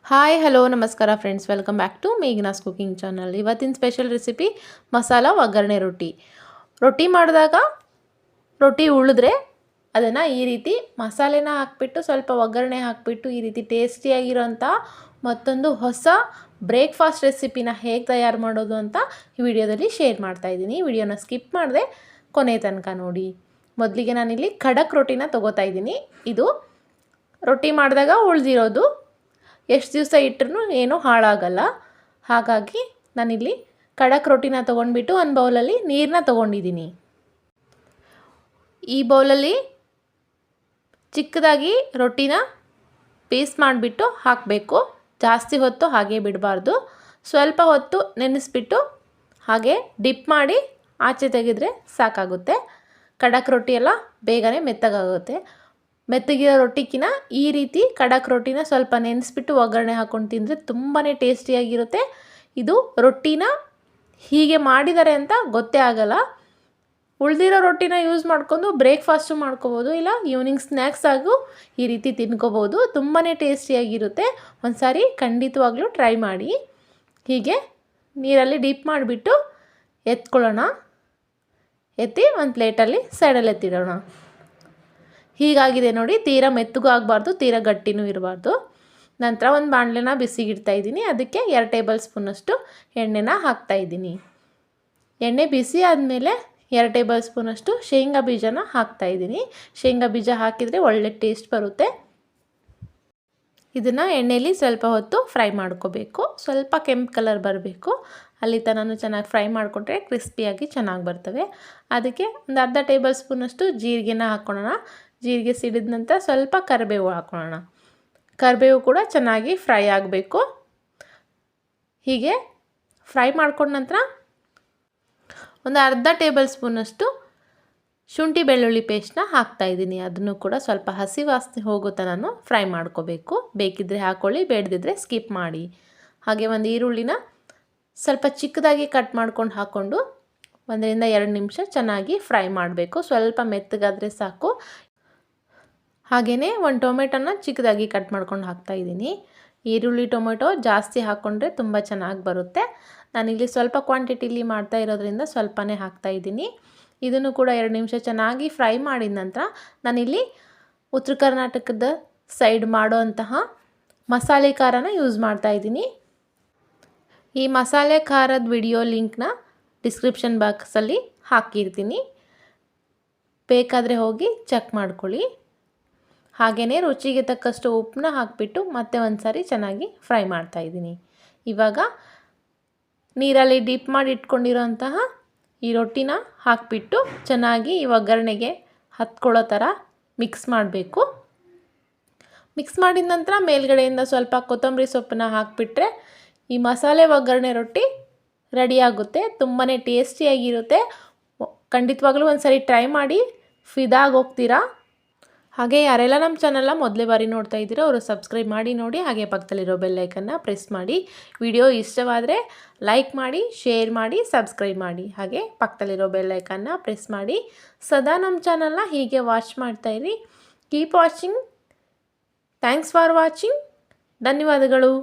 Hi hello ನಮಸ್ಕಾರ friends, welcome back to Meghana's cooking channel. ಇವತ್ತಿನ special recipe ಮಸಾಲ ಒಗ್ಗರಣೆ ರೊಟ್ಟಿ. ರೊಟ್ಟಿ ಮಾಡಿದಾಗ ರೊಟ್ಟಿ ಉಳಿದ್ರೆ ಅದನ್ನು ಈ ರೀತಿ ಮಸಾಲೆನ ಹಾಕಿಬಿಟ್ಟು ಸ್ವಲ್ಪ ಒಗ್ಗರಣೆ ಹಾಕಿಬಿಟ್ಟು ಈ ರೀತಿ ಟೇಸ್ಟಿಯಾಗಿರೋಂಥ ಮತ್ತೊಂದು ಹೊಸ ಬ್ರೇಕ್ಫಾಸ್ಟ್ ರೆಸಿಪಿನ ಹೇಗೆ ತಯಾರು ಮಾಡೋದು ಅಂತ ಈ ವಿಡಿಯೋದಲ್ಲಿ ಶೇರ್ ಮಾಡ್ತಾಯಿದ್ದೀನಿ. ವಿಡಿಯೋನ ಸ್ಕಿಪ್ ಮಾಡದೆ ಕೊನೆ ತನಕ ನೋಡಿ. ಮೊದಲಿಗೆ ನಾನಿಲ್ಲಿ ಖಡಕ್ ರೊಟ್ಟಿನ ತೊಗೋತಾ ಇದ್ದೀನಿ. ಇದು ರೊಟ್ಟಿ ಮಾಡಿದಾಗ ಉಳಿದಿರೋದು, ಎಷ್ಟು ದಿವಸ ಇಟ್ಟರೂ ಏನೂ ಹಾಳಾಗಲ್ಲ. ಹಾಗಾಗಿ ನಾನಿಲ್ಲಿ ಖಡಕ್ ರೊಟ್ಟಿನ ತೊಗೊಂಡ್ಬಿಟ್ಟು ಒಂದು ಬೌಲಲ್ಲಿ ನೀರನ್ನ ತೊಗೊಂಡಿದ್ದೀನಿ. ಈ ಬೌಲಲ್ಲಿ ಚಿಕ್ಕದಾಗಿ ರೊಟ್ಟಿನ ಪೀಸ್ ಮಾಡಿಬಿಟ್ಟು ಹಾಕಬೇಕು. ಜಾಸ್ತಿ ಹೊತ್ತು ಹಾಗೆ ಬಿಡಬಾರ್ದು. ಸ್ವಲ್ಪ ಹೊತ್ತು ನೆನೆಸ್ಬಿಟ್ಟು ಹಾಗೆ ಡಿಪ್ ಮಾಡಿ ಆಚೆ ತೆಗೆದ್ರೆ ಸಾಕಾಗುತ್ತೆ. ಖಡಕ್ ರೊಟ್ಟಿ ಎಲ್ಲ ಬೇಗನೆ ಮೆತ್ತಗಾಗುತ್ತೆ. ಮೆತ್ತಗಿರೋ ರೊಟ್ಟಿಗಿನ ಈ ರೀತಿ ಖಡಕ್ ರೊಟ್ಟಿನ ಸ್ವಲ್ಪ ನೆನೆಸ್ಬಿಟ್ಟು ಒಗ್ಗರಣೆ ಹಾಕ್ಕೊಂಡು ತಿಂದರೆ ತುಂಬಾ ಟೇಸ್ಟಿಯಾಗಿರುತ್ತೆ. ಇದು ರೊಟ್ಟಿನ ಹೀಗೆ ಮಾಡಿದ್ದಾರೆ ಅಂತ ಗೊತ್ತೇ ಆಗಲ್ಲ. ಉಳಿದಿರೋ ರೊಟ್ಟಿನ ಯೂಸ್ ಮಾಡ್ಕೊಂಡು ಬ್ರೇಕ್ಫಾಸ್ಟು ಮಾಡ್ಕೋಬೋದು, ಇಲ್ಲ ಈವ್ನಿಂಗ್ ಸ್ನ್ಯಾಕ್ಸ್ ಆಗು ಈ ರೀತಿ ತಿನ್ಕೋಬೋದು. ತುಂಬಾ ಟೇಸ್ಟಿಯಾಗಿರುತ್ತೆ. ಒಂದು ಸಾರಿ ಖಂಡಿತವಾಗ್ಲೂ ಟ್ರೈ ಮಾಡಿ. ಹೀಗೆ ನೀರಲ್ಲಿ ಡಿಪ್ ಮಾಡಿಬಿಟ್ಟು ಎತ್ಕೊಳ್ಳೋಣ. ಎತ್ತಿ ಒಂದು ಪ್ಲೇಟಲ್ಲಿ ಸೈಡಲ್ಲಿ ಎತ್ತಿಡೋಣ. ಹೀಗಾಗಿದೆ ನೋಡಿ. ತೀರಾ ಮೆತ್ತಗೂ ಆಗಬಾರ್ದು, ತೀರಾ ಗಟ್ಟಿನೂ ಇರಬಾರ್ದು. ನಂತರ ಒಂದು ಬಾಣಲೆನ ಬಿಸಿಗಿಡ್ತಾ ಇದ್ದೀನಿ. ಅದಕ್ಕೆ 2 ಟೇಬಲ್ ಸ್ಪೂನಷ್ಟು ಎಣ್ಣೆನ ಹಾಕ್ತಾಯಿದ್ದೀನಿ. ಎಣ್ಣೆ ಬಿಸಿ ಆದಮೇಲೆ 2 ಟೇಬಲ್ ಸ್ಪೂನಷ್ಟು ಶೇಂಗಾ ಬೀಜನ ಹಾಕ್ತಾಯಿದ್ದೀನಿ. ಶೇಂಗಾ ಬೀಜ ಹಾಕಿದರೆ ಒಳ್ಳೆ ಟೇಸ್ಟ್ ಬರುತ್ತೆ. ಇದನ್ನು ಎಣ್ಣೆಯಲ್ಲಿ ಸ್ವಲ್ಪ ಹೊತ್ತು ಫ್ರೈ ಮಾಡ್ಕೋಬೇಕು. ಸ್ವಲ್ಪ ಕೆಂಪು ಕಲರ್ ಬರಬೇಕು. ಅಲ್ಲಿ ತನಕ ಚೆನ್ನಾಗಿ ಫ್ರೈ ಮಾಡಿಕೊಂಡ್ರೆ ಕ್ರಿಸ್ಪಿಯಾಗಿ ಚೆನ್ನಾಗಿ ಬರ್ತವೆ. ಅದಕ್ಕೆ ಒಂದು ಅರ್ಧ ಟೇಬಲ್ ಸ್ಪೂನಷ್ಟು ಜೀರಿಗೆನ ಹಾಕ್ಕೊಳ್ಳೋಣ. ಜೀರಿಗೆ ಸಿಡಿದ ನಂತರ ಸ್ವಲ್ಪ ಕರಿಬೇವು ಹಾಕ್ಕೊಳ್ಳೋಣ. ಕರಿಬೇವು ಕೂಡ ಚೆನ್ನಾಗಿ ಫ್ರೈ ಆಗಬೇಕು. ಹೀಗೆ ಫ್ರೈ ಮಾಡ್ಕೊಂಡ ನಂತರ ಒಂದು ಅರ್ಧ ಟೇಬಲ್ ಸ್ಪೂನಷ್ಟು ಶುಂಠಿ ಬೆಳ್ಳುಳ್ಳಿ ಪೇಸ್ಟ್ನ ಹಾಕ್ತಾಯಿದ್ದೀನಿ. ಅದನ್ನು ಕೂಡ ಸ್ವಲ್ಪ ಹಸಿ ವಾಸನೆ ಹೋಗೋ ತನಕ ಫ್ರೈ ಮಾಡ್ಕೋಬೇಕು. ಬೇಕಿದ್ದರೆ ಹಾಕ್ಕೊಳ್ಳಿ, ಬೇಡದಿದ್ದರೆ ಸ್ಕಿಪ್ ಮಾಡಿ. ಹಾಗೆ ಒಂದು ಈರುಳ್ಳಿನ ಸ್ವಲ್ಪ ಚಿಕ್ಕದಾಗಿ ಕಟ್ ಮಾಡ್ಕೊಂಡು ಹಾಕ್ಕೊಂಡು 1 ರಿಂದ 2 ನಿಮಿಷ ಚೆನ್ನಾಗಿ ಫ್ರೈ ಮಾಡಬೇಕು. ಸ್ವಲ್ಪ ಮೆತ್ತಗಾದರೆ ಸಾಕು. ಹಾಗೆಯೇ ಒಂದು ಟೊಮೆಟೊನ ಚಿಕ್ಕದಾಗಿ ಕಟ್ ಮಾಡ್ಕೊಂಡು ಹಾಕ್ತಾಯಿದ್ದೀನಿ. ಈರುಳ್ಳಿ ಟೊಮೆಟೊ ಜಾಸ್ತಿ ಹಾಕ್ಕೊಂಡ್ರೆ ತುಂಬ ಚೆನ್ನಾಗಿ ಬರುತ್ತೆ. ನಾನಿಲ್ಲಿ ಸ್ವಲ್ಪ ಕ್ವಾಂಟಿಟಿಲಿ ಮಾಡ್ತಾ ಇರೋದ್ರಿಂದ ಸ್ವಲ್ಪನೇ ಹಾಕ್ತಾಯಿದ್ದೀನಿ. ಇದನ್ನು ಕೂಡ 2 ನಿಮಿಷ ಚೆನ್ನಾಗಿ ಫ್ರೈ ಮಾಡಿದ ನಂತರ ನಾನಿಲ್ಲಿ ಉತ್ತರ ಕರ್ನಾಟಕದ ಸೈಡ್ ಮಾಡೋ ಅಂತಹ ಮಸಾಲೆ ಖಾರನ ಯೂಸ್ ಮಾಡ್ತಾಯಿದ್ದೀನಿ. ಈ ಮಸಾಲೆ ಖಾರದ ವಿಡಿಯೋ ಲಿಂಕ್ನ ಡಿಸ್ಕ್ರಿಪ್ಷನ್ ಬಾಕ್ಸಲ್ಲಿ ಹಾಕಿರ್ತೀನಿ. ಬೇಕಾದರೆ ಹೋಗಿ ಚೆಕ್ ಮಾಡ್ಕೊಳ್ಳಿ. ಹಾಗೆಯೇ ರುಚಿಗೆ ತಕ್ಕಷ್ಟು ಉಪ್ಪನ್ನ ಹಾಕಿಬಿಟ್ಟು ಮತ್ತೆ ಒಂದು ಸಾರಿ ಚೆನ್ನಾಗಿ ಫ್ರೈ ಮಾಡ್ತಾಯಿದ್ದೀನಿ. ಇವಾಗ ನೀರಲ್ಲಿ ಡಿಪ್ ಮಾಡಿ ಇಟ್ಕೊಂಡಿರೋಂತಹ ಈ ರೊಟ್ಟಿನ ಹಾಕಿಬಿಟ್ಟು ಚೆನ್ನಾಗಿ ಈ ಒಗ್ಗರಣೆಗೆ ಹತ್ಕೊಳ್ಳೋ ಥರ ಮಿಕ್ಸ್ ಮಾಡಬೇಕು. ಮಿಕ್ಸ್ ಮಾಡಿದ ನಂತರ ಮೇಲ್ಗಡೆಯಿಂದ ಸ್ವಲ್ಪ ಕೊತ್ತಂಬರಿ ಸೊಪ್ಪನ್ನ ಹಾಕಿಬಿಟ್ರೆ ಈ ಮಸಾಲೆ ಒಗ್ಗರಣೆ ರೊಟ್ಟಿ ರೆಡಿಯಾಗುತ್ತೆ. ತುಂಬಾ ಟೇಸ್ಟಿಯಾಗಿರುತ್ತೆ. ಖಂಡಿತವಾಗ್ಲೂ ಒಂದು ಸಾರಿ ಟ್ರೈ ಮಾಡಿ, ಫಿದಾಗಿ ಹೋಗ್ತೀರಾ. ಹಾಗೆ ಯಾರೆಲ್ಲ ನಮ್ಮ ಚಾನಲ್ನ ಮೊದಲೇ ಬಾರಿ ನೋಡ್ತಾ ಇದ್ದೀರೋ ಅವರು ಸಬ್ಸ್ಕ್ರೈಬ್ ಮಾಡಿ ನೋಡಿ. ಹಾಗೆ ಪಕ್ಕದಲ್ಲಿರೋ ಬೆಲ್ ಐಕನ್ನ ಪ್ರೆಸ್ ಮಾಡಿ. ವಿಡಿಯೋ ಇಷ್ಟವಾದರೆ ಲೈಕ್ ಮಾಡಿ, ಶೇರ್ ಮಾಡಿ, ಸಬ್ಸ್ಕ್ರೈಬ್ ಮಾಡಿ. ಹಾಗೆ ಪಕ್ಕದಲ್ಲಿರೋ ಬೆಲ್ ಐಕನ್ನ ಪ್ರೆಸ್ ಮಾಡಿ. ಸದಾ ನಮ್ಮ ಚಾನಲ್ನ ಹೀಗೆ ವಾಚ್ ಮಾಡ್ತಾಯಿರಿ. Keep watching. Thanks for watching. ಧನ್ಯವಾದಗಳು.